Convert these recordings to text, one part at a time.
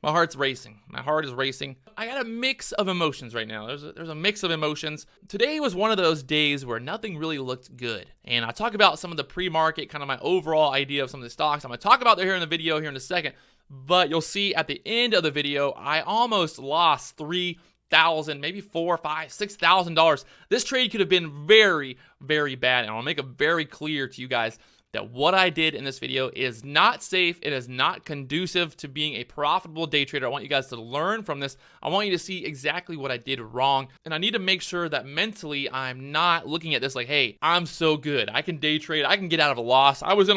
My heart's racing. My heart is racing. I got a mix of emotions right now. There's a mix of emotions. Today was one of those days where nothing really looked good. And I talk about some of the pre-market, kind of my overall idea of some of the stocks. I'm going to talk about that here in the video here in a second. But you'll see at the end of the video, I almost lost $3,000, maybe $4, $5, $6,000. This trade could have been very, very bad. And I'll make it very clear to you guys that what I did in this video is not safe. It is not conducive to being a profitable day trader. I want you guys to learn from this. I want you to see exactly what I did wrong. And I need to make sure that mentally I'm not looking at this like, hey, I'm so good. I can day trade. I can get out of a loss. I was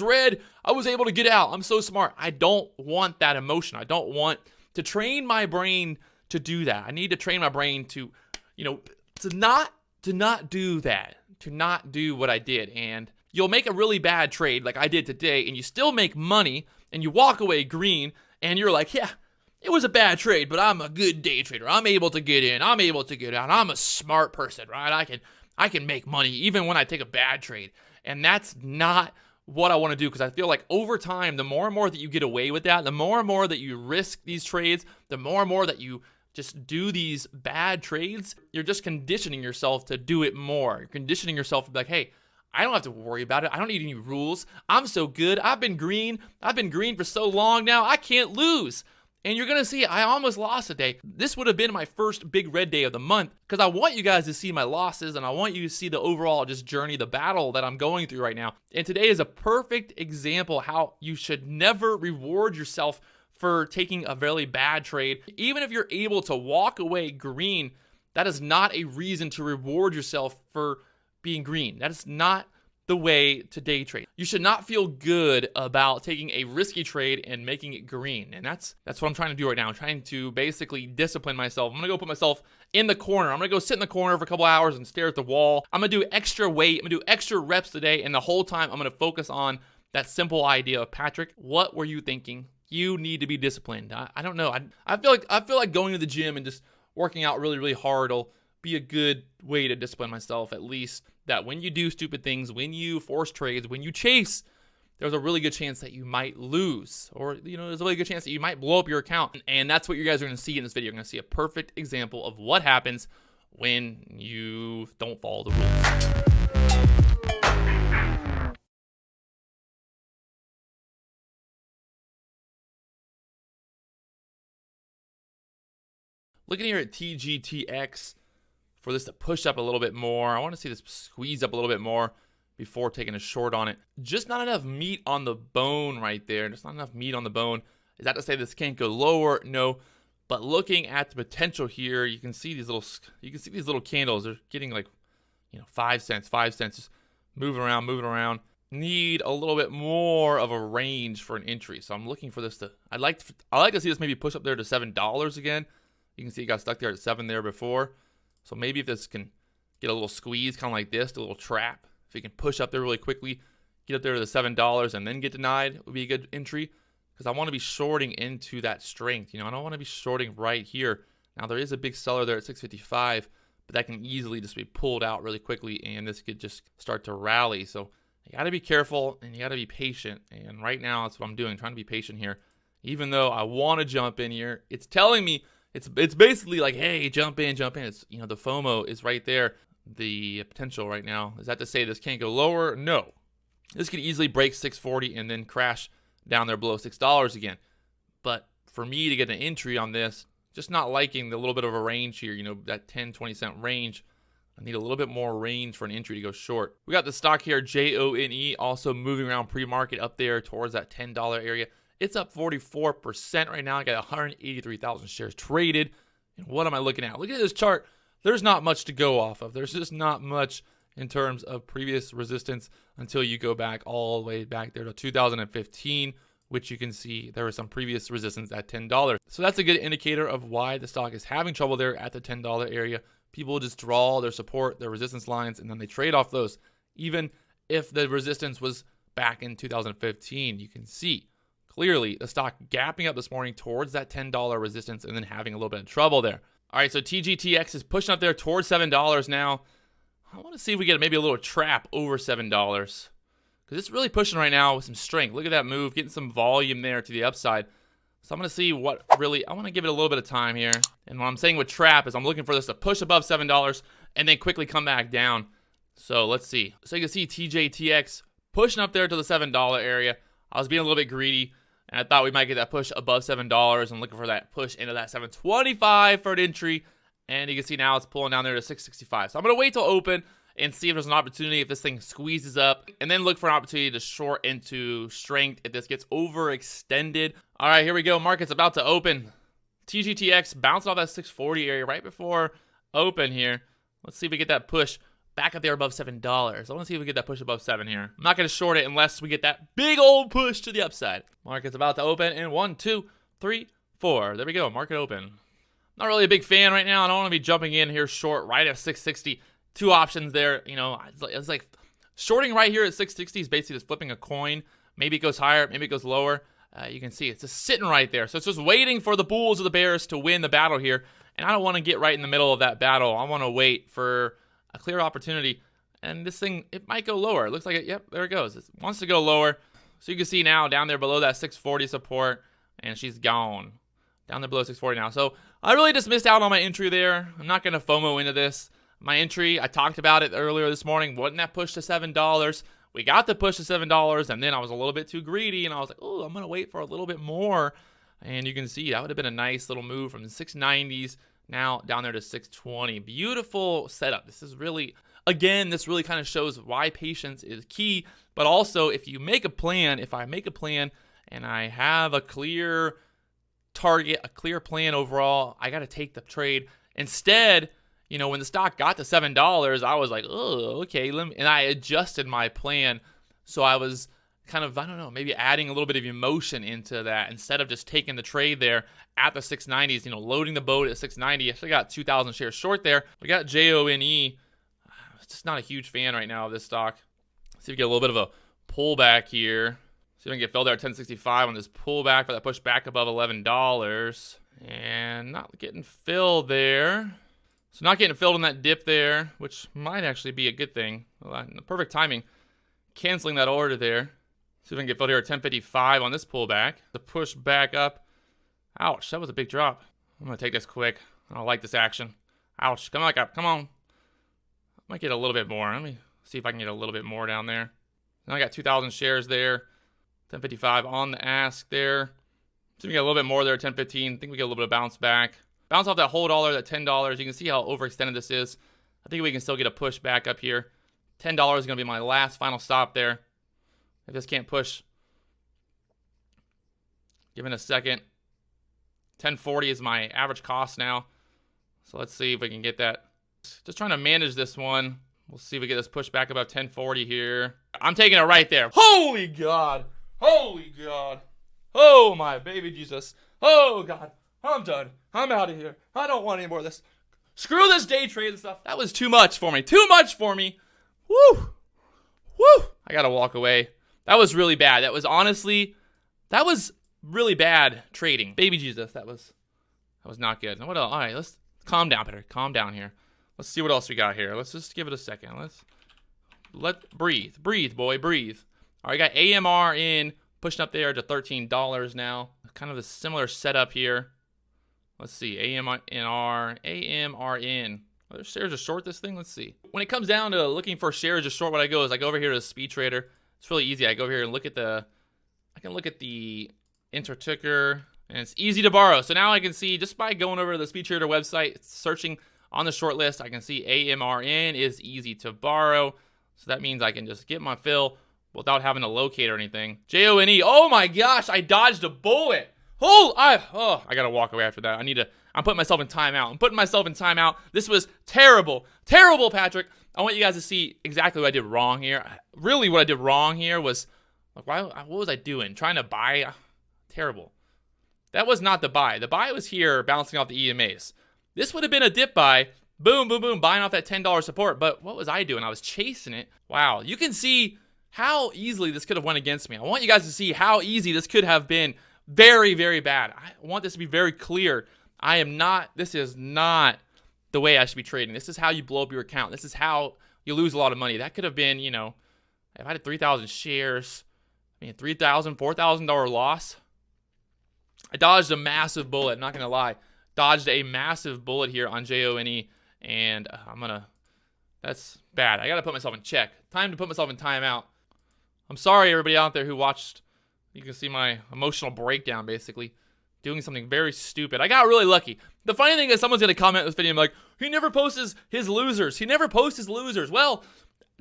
red. I was able to get out. I'm so smart. I don't want that emotion. I don't want to train my brain to do that. I need to train my brain to, to not do that, to not do what I did. And you'll make a really bad trade like I did today, and you still make money, and you walk away green, and you're like, yeah, it was a bad trade, but I'm a good day trader. I'm able to get in. I'm able to get out. I'm a smart person, right? I can make money even when I take a bad trade. And that's not what I want to do, because I feel like over time, the more and more that you get away with that, the more and more that you risk these trades, the more and more that you just do these bad trades, you're just conditioning yourself to do it more. You're conditioning yourself to be like, hey, I don't have to worry about it. I don't need any rules. I'm so good. I've been green for so long now. I can't lose. And you're going to see I almost lost today. This would have been my first big red day of the month, because I want you guys to see my losses, and I want you to see the overall just journey, the battle that I'm going through right now. And today is a perfect example how you should never reward yourself for taking a very bad trade. Even if you're able to walk away green, that is not a reason to reward yourself for being green. That is not the way to day trade. You should not feel good about taking a risky trade and making it green. And that's what I'm trying to do right now. I'm trying to basically discipline myself. I'm going to go put myself in the corner. I'm going to go sit in the corner for a couple hours and stare at the wall. I'm going to do extra weight. I'm going to do extra reps today. And the whole time I'm going to focus on that simple idea of, Patrick, what were you thinking? You need to be disciplined. I don't know. I feel like going to the gym and just working out really, really hard will be a good way to discipline myself, at least that when you do stupid things, when you force trades, when you chase, there's a really good chance that you might lose, or there's a really good chance that you might blow up your account. And that's what you guys are going to see in this video. You're going to see a perfect example of what happens when you don't follow the rules. Looking here at TGTX, for this to push up a little bit more. I want to see this squeeze up a little bit more before taking a short on it. Just not enough meat on the bone right there. Just not enough meat on the bone. Is that to say this can't go lower? No. But looking at the potential here, you can see these little candles. They're getting like 5 cents, just moving around. Need a little bit more of a range for an entry. So I'm looking for this to. I like to see this maybe push up there to $7 again. You can see it got stuck there at 7 there before. So maybe if this can get a little squeeze, kind of like this, a little trap, if you can push up there really quickly, get up there to the $7 and then get denied, would be a good entry, because I want to be shorting into that strength. I don't want to be shorting right here. Now, there is a big seller there at 655, but that can easily just be pulled out really quickly, and this could just start to rally. So you got to be careful, and you got to be patient. And right now, that's what I'm doing, trying to be patient here. Even though I want to jump in here, it's telling me, it's basically like, hey, jump in. It's, the FOMO is right there. The potential right now. Is that to say this can't go lower? No. This could easily break 640 and then crash down there below $6 again. But for me to get an entry on this, just not liking the little bit of a range here, that 10, 20 cent range. I need a little bit more range for an entry to go short. We got the stock here, JONE, also moving around pre-market up there towards that $10 area. It's up 44% right now. I got 183,000 shares traded. And what am I looking at? Look at this chart. There's not much to go off of. There's just not much in terms of previous resistance until you go back all the way back there to 2015, which you can see there was some previous resistance at $10. So that's a good indicator of why the stock is having trouble there at the $10 area. People just draw their support, their resistance lines, and then they trade off those. Even if the resistance was back in 2015, you can see clearly the stock gapping up this morning towards that $10 resistance and then having a little bit of trouble there. All right, so TGTX is pushing up there towards $7 now. I want to see if we get maybe a little trap over $7, because it's really pushing right now with some strength. Look at that move, getting some volume there to the upside. So I'm going to see what really, I want to give it a little bit of time here. And what I'm saying with trap is I'm looking for this to push above $7 and then quickly come back down. So let's see. So you can see TJTX pushing up there to the $7 area. I was being a little bit greedy, and I thought we might get that push above $7. I'm looking for that push into that $7.25 for an entry. And you can see now it's pulling down there to $6.65. So I'm going to wait till open and see if there's an opportunity if this thing squeezes up, and then look for an opportunity to short into strength if this gets overextended. All right, here we go. Market's about to open. TGTX bouncing off that 640 area right before open here. Let's see if we get that push back up there above $7. I want to see if we get that push above 7 here. I'm not going to short it unless we get that big old push to the upside. Market's about to open in 1, 2, 3, 4. There we go. Market open. Not really a big fan right now. I don't want to be jumping in here short right at 660. Two options there. You know, it's like shorting right here at 660 is basically just flipping a coin. Maybe it goes higher, maybe it goes lower. You can see it's just sitting right there. So it's just waiting for the bulls or the bears to win the battle here. And I don't want to get right in the middle of that battle. I want to wait for a clear opportunity. And this thing, it might go lower. It looks like it. Yep, there it goes. It wants to go lower. So you can see now down there below that 640 support. And she's gone. Down there below 640 now. So I really just missed out on my entry there. I'm not going to FOMO into this. My entry, I talked about it earlier this morning. Wasn't that push to $7? We got the push to $7, and then I was a little bit too greedy, and I was like, oh, I'm going to wait for a little bit more. And you can see that would have been a nice little move from the 690s now down there to 620. Beautiful setup. This is really, again, this really kind of shows why patience is key. But also, if you make a plan, if I make a plan and I have a clear target, a clear plan overall, I got to take the trade. Instead, you know, when the stock got to $7, I was like, oh, okay. And I adjusted my plan. So I was kind of, I don't know, maybe adding a little bit of emotion into that instead of just taking the trade there at the 690s, you know, loading the boat at 690. I actually got 2,000 shares short there. We got JONE. Just not a huge fan right now of this stock. Let's see if we get a little bit of a pullback here. See if we can get filled there at 1065 on this pullback for that push back above $11. And not getting filled there. So not getting filled in that dip there, which might actually be a good thing. Well, perfect timing. Canceling that order there. See if we can get filled here at 1055 on this pullback. The push back up. Ouch, that was a big drop. I'm going to take this quick. I don't like this action. Ouch, come on, come on. I might get a little bit more. Let me see if I can get a little bit more down there. Now I got 2,000 shares there. 1055 on the ask there. See if we get a little bit more there at 1015. I think we get a little bit of bounce back. Bounce off that whole dollar, that $10. You can see how overextended this is. I think we can still get a push back up here. $10 is going to be my last final stop there. If this can't push. Give it a second. 1040 is my average cost now. So let's see if we can get that. Just trying to manage this one. We'll see if we get this push back above 1040 here. I'm taking it right there. Holy God. Holy God. Oh my baby Jesus. Oh God. I'm done. I'm out of here. I don't want any more of this. Screw this day trade and stuff. That was too much for me. Too much for me. Woo. Woo. I gotta walk away. That was really bad. That was honestly, that was really bad trading. Baby Jesus, that was not good. What else? All right, let's calm down, Peter. Calm down here. Let's see what else we got here. Let's just give it a second. Let breathe, boy, breathe. All right, got AMR in, pushing up there to $13 now. Kind of a similar setup here. Let's see, AMR in. Are there shares to short this thing? Let's see. When it comes down to looking for shares to short, what I go is I go over here to the speed trader. It's really easy. I go over here and look at the inter-ticker, and it's easy to borrow. So now I can see just by going over to the speed trader website, searching on the short list, I can see AMRN is easy to borrow. So that means I can just get my fill without having to locate or anything. JONE. Oh my gosh, I dodged a bullet. I gotta walk away after that. I'm putting myself in timeout. This was terrible. Terrible, Patrick. I want you guys to see exactly what I did wrong here. Really, what I did wrong here was, like, what was I doing? Trying to buy? Terrible. That was not the buy. The buy was here, bouncing off the EMAs. This would have been a dip buy. Boom, boom, boom, buying off that $10 support. But what was I doing? I was chasing it. Wow. You can see how easily this could have went against me. I want you guys to see how easy this could have been. Very, very bad. I want this to be very clear. This is not the way I should be trading. This is how you blow up your account. This is how you lose a lot of money. That could have been, if I had 3,000 shares, $3,000, $4,000 loss. I dodged a massive bullet, not gonna lie. Dodged a massive bullet here on JONE, and that's bad. I gotta put myself in check. Time to put myself in timeout. I'm sorry, everybody out there who watched. You can see my emotional breakdown, basically. Doing something very stupid. I got really lucky. The funny thing is someone's gonna comment in this video and be like, he never posts his losers. He never posts his losers. Well,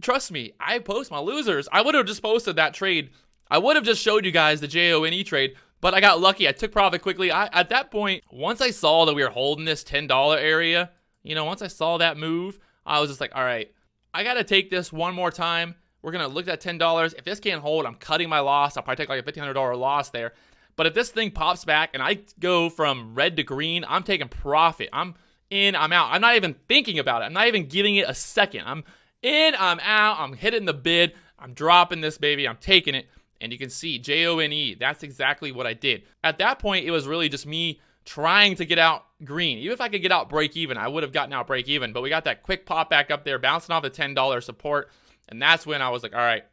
trust me, I post my losers. I would have just posted that trade. I would have just showed you guys the JONE trade, but I got lucky. I took profit quickly. At that point, once I saw that we were holding this $10 area, you know, once I saw that move, I was just like, all right, I got to take this one more time. We're going to look at that $10. If this can't hold, I'm cutting my loss. I'll probably take like a $1,500 loss there. But if this thing pops back and I go from red to green, I'm taking profit. I'm in, I'm out. I'm not even thinking about it. I'm not even giving it a second. I'm in, I'm out. I'm hitting the bid. I'm dropping this baby. I'm taking it. And you can see JONE, that's exactly what I did. At that point, it was really just me trying to get out green. Even if I could get out break even, I would have gotten out break even. But we got that quick pop back up there, bouncing off the $10 support. And that's when I was like, all right,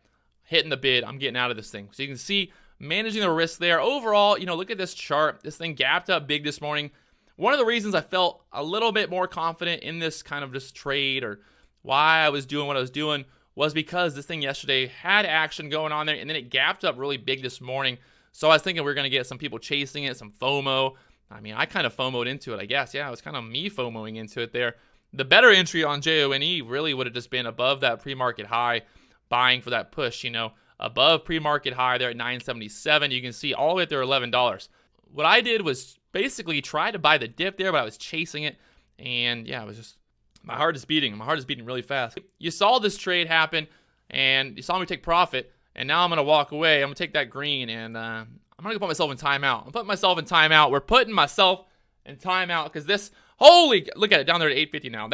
hitting the bid. I'm getting out of this thing. So you can see managing the risk there. Overall, you know, look at this chart. This thing gapped up big this morning. One of the reasons I felt a little bit more confident in this kind of just trade, or why I was doing what I was doing, was because this thing yesterday had action going on there, and then it gapped up really big this morning. So I was thinking we were going to get some people chasing it, some FOMO. I mean, I kind of FOMO'd into it, I guess. Yeah, it was kind of me FOMOing into it there. The better entry on JONE really would have just been above that pre-market high, buying for that push, you know, above pre-market high there at $9.77. You can see all the way up there $11. What I did was basically try to buy the dip there, but I was chasing it. And yeah, it was just, my heart is beating. My heart is beating really fast. You saw this trade happen, and you saw me take profit, and now I'm going to walk away. I'm going to take that green, and I'm going to put myself in timeout. I'm putting myself in timeout. We're putting myself in timeout because this, holy, look at it, down there at 850 now.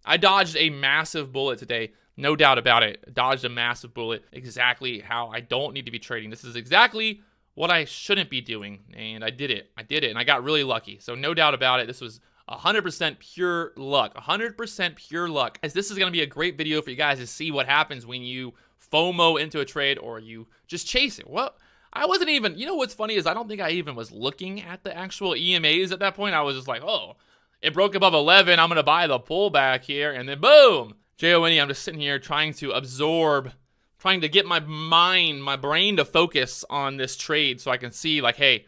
I dodged a massive bullet today. No doubt about it. Dodged a massive bullet. Exactly how I don't need to be trading. This is exactly what I shouldn't be doing, and I did it. And I got really lucky. So no doubt about it. This was 100% pure luck. 100% pure luck. As this is going to be a great video for you guys to see what happens when you FOMO into a trade or you just chase it. Well, I wasn't even, you know what's funny is I don't think I even was looking at the actual EMAs at that point. I was just like, oh, it broke above 11. I'm going to buy the pullback here. And then boom, JONE, I'm just sitting here trying to absorb, trying to get my mind, my brain to focus on this trade so I can see like, hey,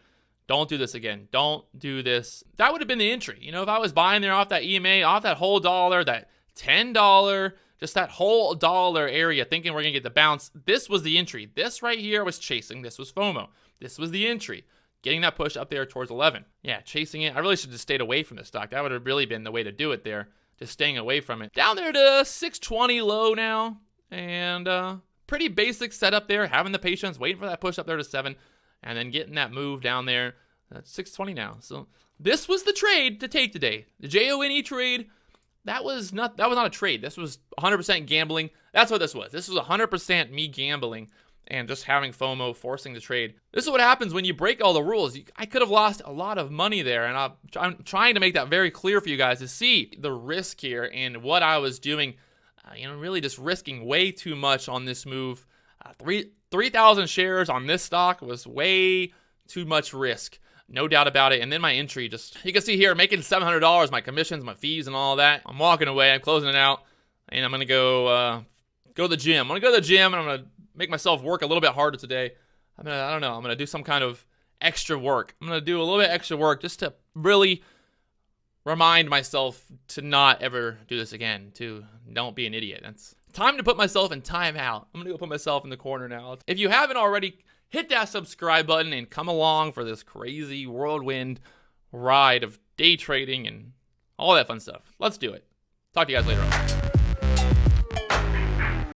don't do this again. Don't do this. That would have been the entry. You know, if I was buying there off that EMA, off that whole dollar, that $10, just that whole dollar area, thinking we're going to get the bounce, this was the entry. This right here was chasing. This was FOMO. This was the entry. Getting that push up there towards 11. Yeah, chasing it. I really should have stayed away from this stock. That would have really been the way to do it there. Just staying away from it. Down there to 620 low now. And pretty basic setup there. Having the patience, waiting for that push up there to 7. And then getting that move down there. That's 620 now. So this was the trade to take today. The JONE trade, that was not a trade. This was 100% gambling. That's what this was. This was 100% me gambling and just having FOMO, forcing the trade. This is what happens when you break all the rules. I could have lost a lot of money there, and I'm trying to make that very clear for you guys to see the risk here and what I was doing. You know, really just risking way too much on this move. 3,000 shares on this stock was way too much risk. No doubt about it. And then my entry, just, you can see here, making $700, my commissions, my fees, and all that. I'm walking away. I'm closing it out. And I'm going to go to the gym. I'm going to go to the gym, and I'm going to make myself work a little bit harder today. I don't know. I'm going to do some kind of extra work. I'm going to do a little bit extra work just to really remind myself to not ever do this again, to don't be an idiot. It's time to put myself in timeout. I'm going to go put myself in the corner now. If you haven't already, hit that subscribe button and come along for this crazy whirlwind ride of day trading and all that fun stuff. Let's do it. Talk to you guys later on.